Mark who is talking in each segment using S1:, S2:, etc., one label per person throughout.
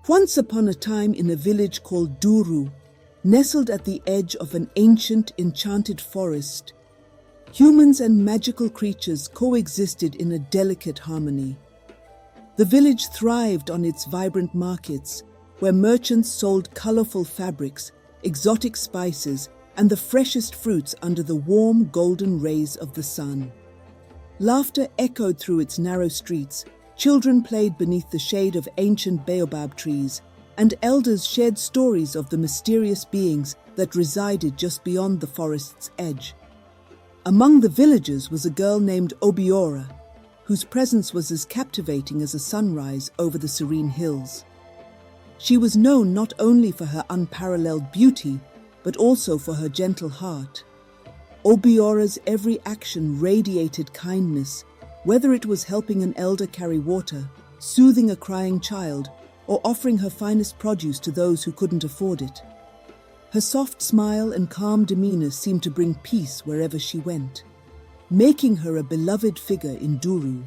S1: Once upon a time in a village called Duru, nestled at the edge of an ancient, enchanted forest, humans and magical creatures coexisted in a delicate harmony. The village thrived on its vibrant markets, where merchants sold colorful fabrics, exotic spices, and the freshest fruits under the warm, golden rays of the sun. Laughter echoed through its narrow streets, children played beneath the shade of ancient baobab trees, and elders shared stories of the mysterious beings that resided just beyond the forest's edge. Among the villagers was a girl named Obiora, whose presence was as captivating as a sunrise over the serene hills. She was known not only for her unparalleled beauty, but also for her gentle heart. Obiora's every action radiated kindness, whether it was helping an elder carry water, soothing a crying child, or offering her finest produce to those who couldn't afford it. Her soft smile and calm demeanor seemed to bring peace wherever she went, making her a beloved figure in Duru.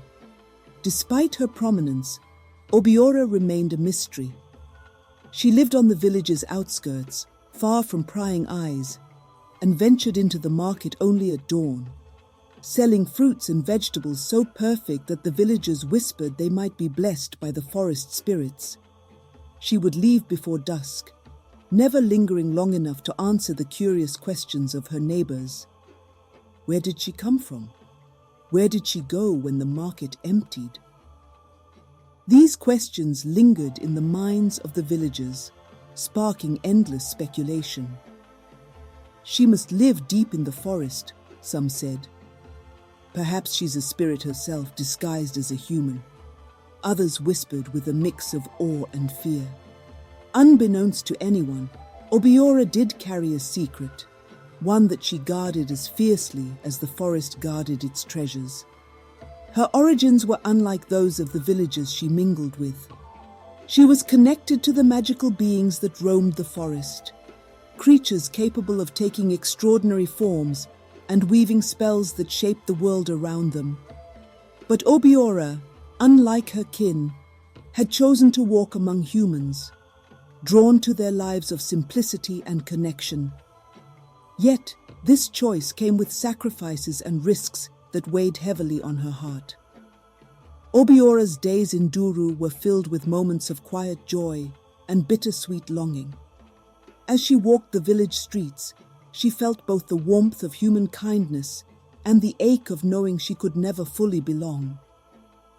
S1: Despite her prominence, Obiora remained a mystery. She lived on the village's outskirts, far from prying eyes, and ventured into the market only at dawn, selling fruits and vegetables so perfect that the villagers whispered they might be blessed by the forest spirits. She would leave before dusk, never lingering long enough to answer the curious questions of her neighbors. Where did she come from? Where did she go when the market emptied? These questions lingered in the minds of the villagers, sparking endless speculation. She must live deep in the forest, some said. Perhaps she's a spirit herself disguised as a human. Others whispered with a mix of awe and fear. Unbeknownst to anyone, Obiora did carry a secret, one that she guarded as fiercely as the forest guarded its treasures. Her origins were unlike those of the villagers she mingled with. She was connected to the magical beings that roamed the forest, creatures capable of taking extraordinary forms and weaving spells that shaped the world around them. But Obiora, unlike her kin, had chosen to walk among humans, drawn to their lives of simplicity and connection. Yet, this choice came with sacrifices and risks that weighed heavily on her heart. Obiora's days in Duru were filled with moments of quiet joy and bittersweet longing. As she walked the village streets, she felt both the warmth of human kindness and the ache of knowing she could never fully belong.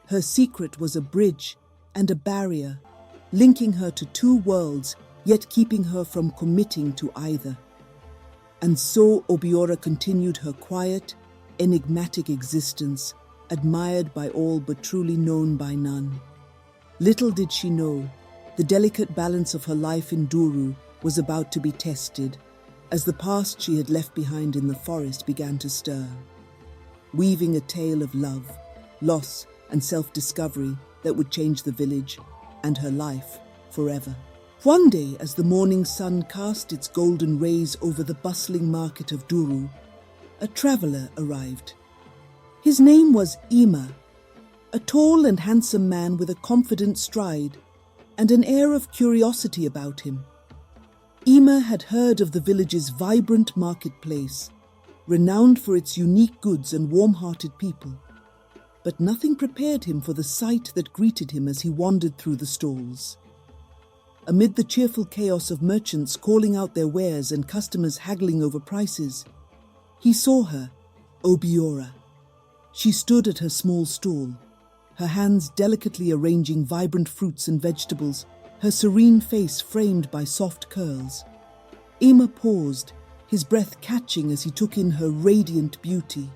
S1: Her secret was a bridge and a barrier, linking her to two worlds, yet keeping her from committing to either. And so Obiora continued her quiet, enigmatic existence, admired by all but truly known by none. Little did she know, the delicate balance of her life in Duru was about to be tested, as the past she had left behind in the forest began to stir, weaving a tale of love, loss, and self-discovery that would change the village and her life forever. One day, as the morning sun cast its golden rays over the bustling market of Duru, a traveler arrived. His name was Ima, a tall and handsome man with a confident stride and an air of curiosity about him. Ima had heard of the village's vibrant marketplace, renowned for its unique goods and warm-hearted people. But nothing prepared him for the sight that greeted him as he wandered through the stalls. Amid the cheerful chaos of merchants calling out their wares and customers haggling over prices, he saw her, Obiora. She stood at her small stall, her hands delicately arranging vibrant fruits and vegetables, her serene face framed by soft curls. Ima paused, his breath catching as he took in her radiant beauty.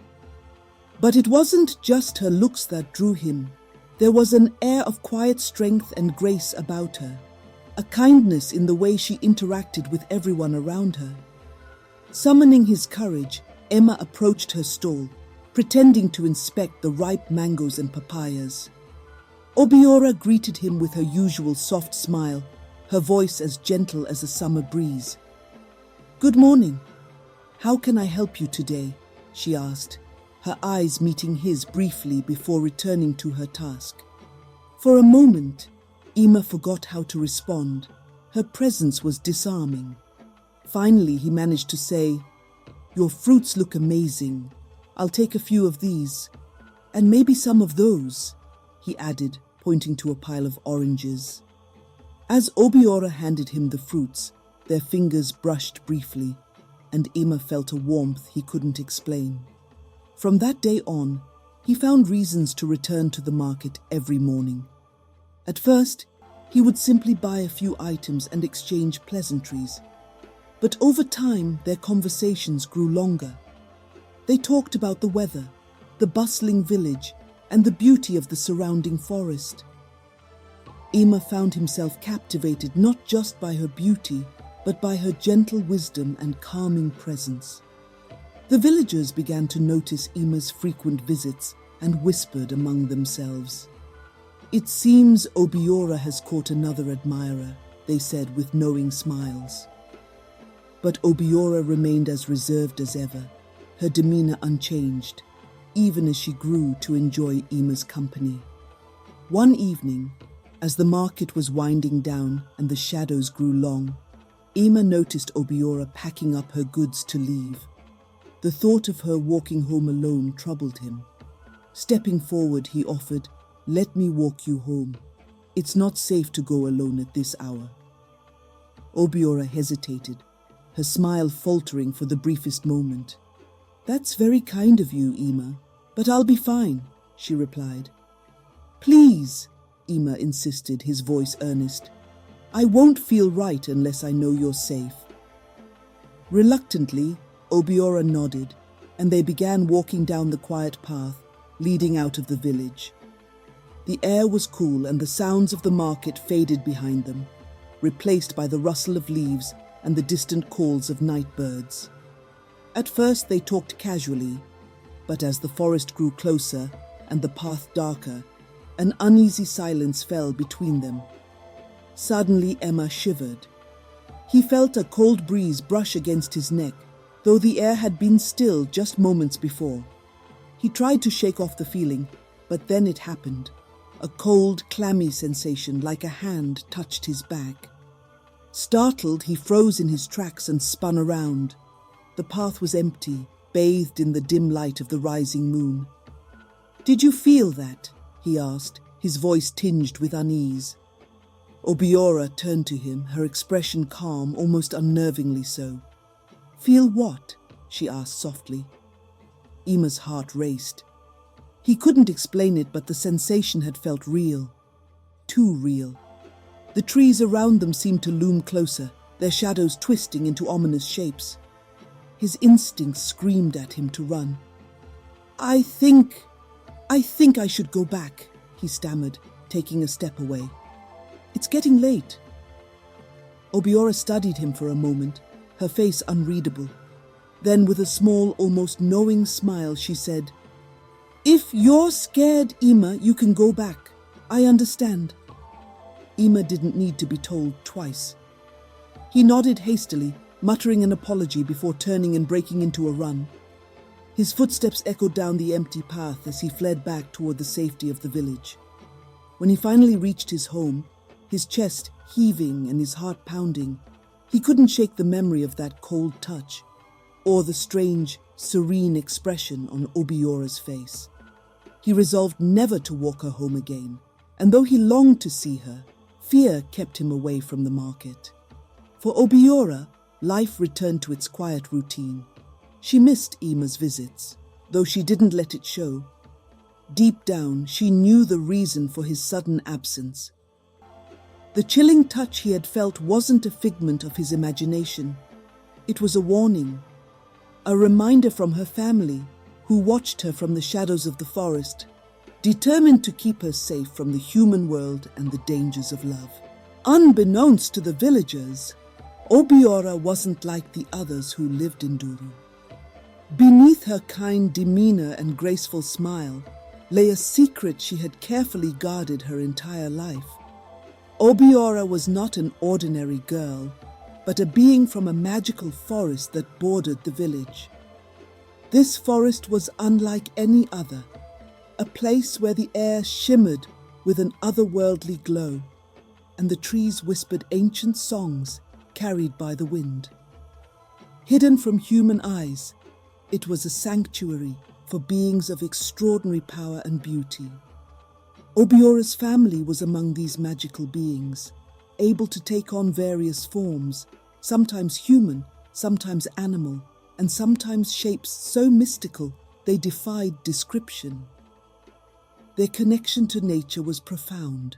S1: But it wasn't just her looks that drew him. There was an air of quiet strength and grace about her, a kindness in the way she interacted with everyone around her. Summoning his courage, Emma approached her stall, pretending to inspect the ripe mangoes and papayas. Obiora greeted him with her usual soft smile, her voice as gentle as a summer breeze. "Good morning. How can I help you today?" she asked, her eyes meeting his briefly before returning to her task. For a moment, Ema forgot how to respond. Her presence was disarming. Finally, he managed to say, "Your fruits look amazing. I'll take a few of these. And maybe some of those," he added, pointing to a pile of oranges. As Obiora handed him the fruits, their fingers brushed briefly, and Ema felt a warmth he couldn't explain. From that day on, he found reasons to return to the market every morning. At first, he would simply buy a few items and exchange pleasantries. But over time, their conversations grew longer. They talked about the weather, the bustling village, and the beauty of the surrounding forest. Ema found himself captivated not just by her beauty, but by her gentle wisdom and calming presence. The villagers began to notice Ema's frequent visits and whispered among themselves. "It seems Obiora has caught another admirer," they said with knowing smiles. But Obiora remained as reserved as ever, her demeanor unchanged, even as she grew to enjoy Ema's company. One evening, as the market was winding down and the shadows grew long, Ema noticed Obiora packing up her goods to leave. The thought of her walking home alone troubled him. Stepping forward, he offered, "Let me walk you home. It's not safe to go alone at this hour." Obiora hesitated, her smile faltering for the briefest moment. "That's very kind of you, Ema, but I'll be fine," she replied. "Please," Ema insisted, his voice earnest. "I won't feel right unless I know you're safe." Reluctantly, Obiora nodded, and they began walking down the quiet path leading out of the village. The air was cool and the sounds of the market faded behind them, replaced by the rustle of leaves and the distant calls of night birds. At first they talked casually, but as the forest grew closer and the path darker, an uneasy silence fell between them. Suddenly Ema shivered. He felt a cold breeze brush against his neck, though the air had been still just moments before. He tried to shake off the feeling, but then it happened. A cold, clammy sensation like a hand touched his back. Startled, he froze in his tracks and spun around. The path was empty, bathed in the dim light of the rising moon. "Did you feel that?" he asked, his voice tinged with unease. Obiora turned to him, her expression calm, almost unnervingly so. "Feel what?" she asked softly. Ema's heart raced. He couldn't explain it, but the sensation had felt real. Too real. The trees around them seemed to loom closer, their shadows twisting into ominous shapes. His instincts screamed at him to run. I think I should go back," he stammered, taking a step away. "It's getting late." Obiora studied him for a moment, her face unreadable. Then, with a small, almost knowing smile, she said, "If you're scared, Ema, you can go back. I understand." Ema didn't need to be told twice. He nodded hastily, muttering an apology before turning and breaking into a run. His footsteps echoed down the empty path as he fled back toward the safety of the village. When he finally reached his home, his chest heaving and his heart pounding, he couldn't shake the memory of that cold touch, or the strange, serene expression on Obiora's face. He resolved never to walk her home again, and though he longed to see her, fear kept him away from the market. For Obiora, life returned to its quiet routine. She missed Ema's visits, though she didn't let it show. Deep down, she knew the reason for his sudden absence. The chilling touch he had felt wasn't a figment of his imagination. It was a warning, a reminder from her family, who watched her from the shadows of the forest, determined to keep her safe from the human world and the dangers of love. Unbeknownst to the villagers, Obiora wasn't like the others who lived in Duru. Beneath her kind demeanor and graceful smile lay a secret she had carefully guarded her entire life. Obiora was not an ordinary girl, but a being from a magical forest that bordered the village. This forest was unlike any other, a place where the air shimmered with an otherworldly glow, and the trees whispered ancient songs carried by the wind. Hidden from human eyes, it was a sanctuary for beings of extraordinary power and beauty. Obiora's family was among these magical beings, able to take on various forms, sometimes human, sometimes animal, and sometimes shapes so mystical they defied description. Their connection to nature was profound.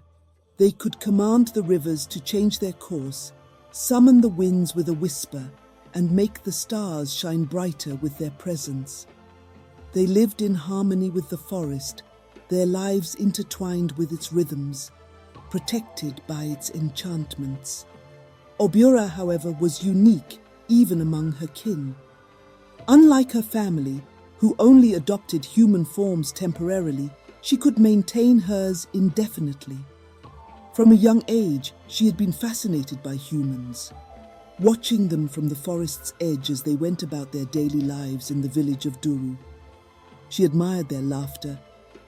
S1: They could command the rivers to change their course, summon the winds with a whisper, and make the stars shine brighter with their presence. They lived in harmony with the forest, their lives intertwined with its rhythms, protected by its enchantments. Obiora, however, was unique even among her kin. Unlike her family, who only adopted human forms temporarily, she could maintain hers indefinitely. From a young age, she had been fascinated by humans, watching them from the forest's edge as they went about their daily lives in the village of Duru. She admired their laughter,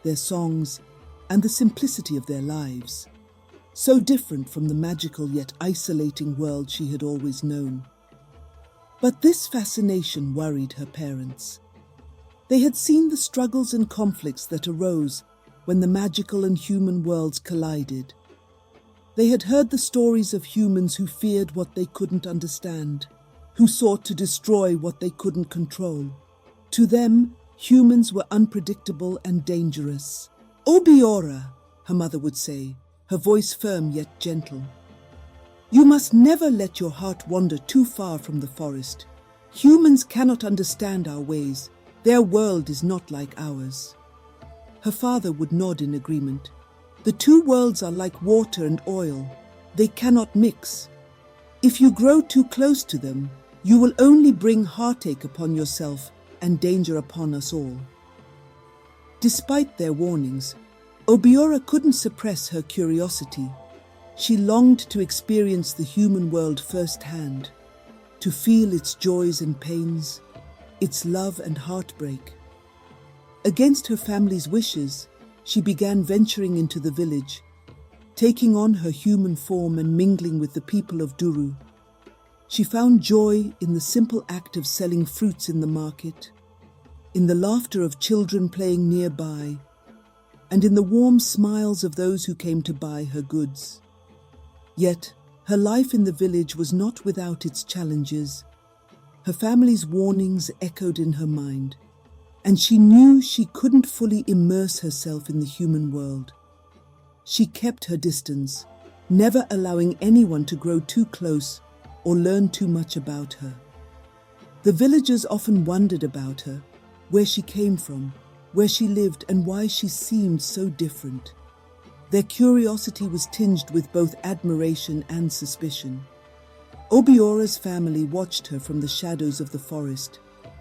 S1: their songs, and the simplicity of their lives, so different from the magical yet isolating world she had always known. But this fascination worried her parents. They had seen the struggles and conflicts that arose when the magical and human worlds collided. They had heard the stories of humans who feared what they couldn't understand, who sought to destroy what they couldn't control. To them, humans were unpredictable and dangerous. "Obiora," her mother would say, her voice firm yet gentle. "You must never let your heart wander too far from the forest. Humans cannot understand our ways. Their world is not like ours." Her father would nod in agreement. "The two worlds are like water and oil. They cannot mix. If you grow too close to them, you will only bring heartache upon yourself and danger upon us all." Despite their warnings, Obiora couldn't suppress her curiosity. She longed to experience the human world firsthand, to feel its joys and pains, its love and heartbreak. Against her family's wishes, she began venturing into the village, taking on her human form and mingling with the people of Duru. She found joy in the simple act of selling fruits in the market, in the laughter of children playing nearby, and in the warm smiles of those who came to buy her goods. Yet, her life in the village was not without its challenges. Her family's warnings echoed in her mind, and she knew she couldn't fully immerse herself in the human world. She kept her distance, never allowing anyone to grow too close or learn too much about her. The villagers often wondered about her, where she came from, where she lived, and why she seemed so different. Their curiosity was tinged with both admiration and suspicion. Obiora's family watched her from the shadows of the forest,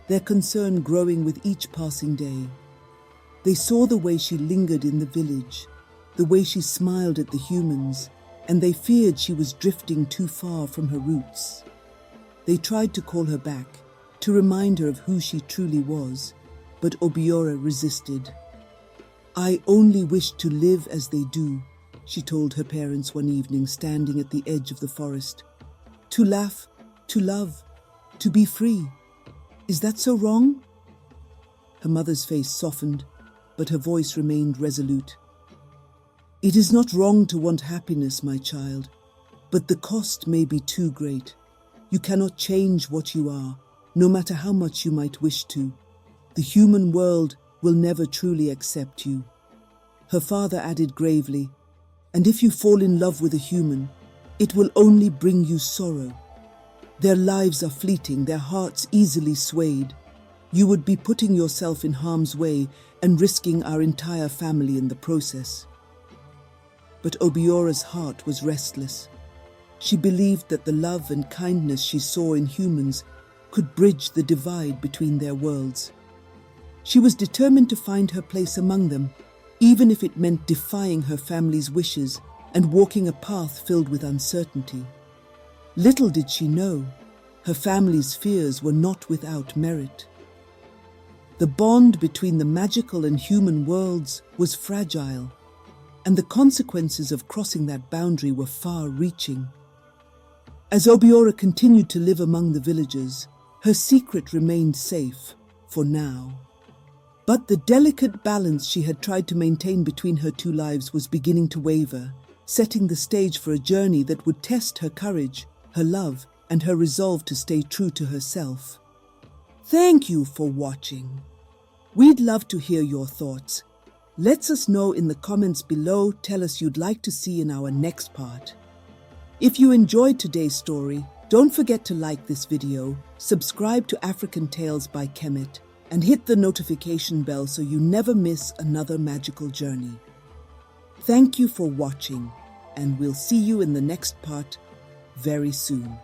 S1: their concern growing with each passing day. They saw the way she lingered in the village, the way she smiled at the humans, and they feared she was drifting too far from her roots. They tried to call her back, to remind her of who she truly was, but Obiora resisted. "I only wish to live as they do," she told her parents one evening, standing at the edge of the forest. "To laugh, to love, to be free. Is that so wrong?" Her mother's face softened, but her voice remained resolute. "It is not wrong to want happiness, my child, but the cost may be too great. You cannot change what you are, no matter how much you might wish to. The human world will never truly accept you." Her father added gravely, "And if you fall in love with a human, it will only bring you sorrow. Their lives are fleeting, their hearts easily swayed. You would be putting yourself in harm's way and risking our entire family in the process." But Obiora's heart was restless. She believed that the love and kindness she saw in humans could bridge the divide between their worlds. She was determined to find her place among them, even if it meant defying her family's wishes and walking a path filled with uncertainty. Little did she know, her family's fears were not without merit. The bond between the magical and human worlds was fragile, and the consequences of crossing that boundary were far-reaching. As Obiora continued to live among the villagers, her secret remained safe, for now. But the delicate balance she had tried to maintain between her two lives was beginning to waver, setting the stage for a journey that would test her courage, her love, and her resolve to stay true to herself. Thank you for watching. We'd love to hear your thoughts. Let us know in the comments below. Tell us you'd like to see in our next part. If you enjoyed today's story, don't forget to like this video, subscribe to African Tales by Kemet, and hit the notification bell so you never miss another magical journey. Thank you for watching, and we'll see you in the next part very soon.